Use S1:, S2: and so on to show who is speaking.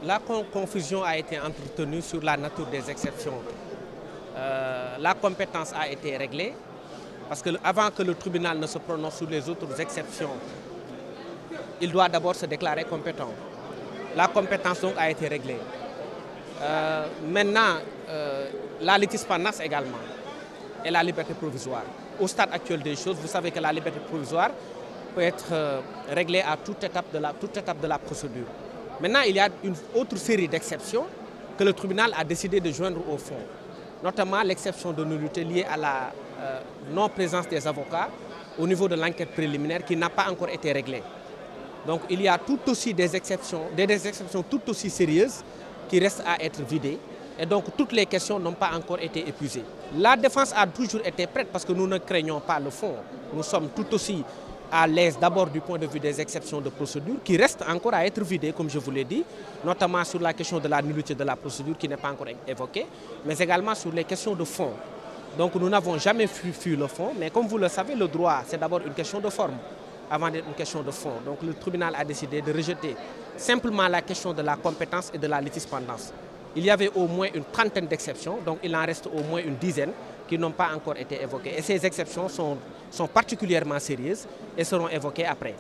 S1: La confusion a été entretenue sur la nature des exceptions. La compétence a été réglée parce que avant que le tribunal ne se prononce sur les autres exceptions, il doit d'abord se déclarer compétent. La compétence donc a été réglée. Maintenant, la litispendance également et la liberté provisoire. Au stade actuel des choses, vous savez que la liberté provisoire peut être réglée à toute étape de la procédure. Maintenant, il y a une autre série d'exceptions que le tribunal a décidé de joindre au fond, notamment l'exception de nullité liée à la non-présence des avocats au niveau de l'enquête préliminaire qui n'a pas encore été réglée. Donc il y a tout aussi des exceptions tout aussi sérieuses qui restent à être vidées et donc toutes les questions n'ont pas encore été épuisées. La défense a toujours été prête parce que nous ne craignons pas le fond. Nous sommes tout aussi à l'aise d'abord du point de vue des exceptions de procédure qui restent encore à être vidées, comme je vous l'ai dit, notamment sur la question de la nullité de la procédure qui n'est pas encore évoquée, mais également sur les questions de fond. Donc nous n'avons jamais fui le fond, mais comme vous le savez, le droit, c'est d'abord une question de forme avant d'être une question de fond. Donc le tribunal a décidé de rejeter simplement la question de la compétence et de la litispendance. Il y avait au moins une trentaine d'exceptions, donc il en reste au moins une dizaine qui n'ont pas encore été évoquées. Et ces exceptions sont particulièrement sérieuses et seront évoquées après.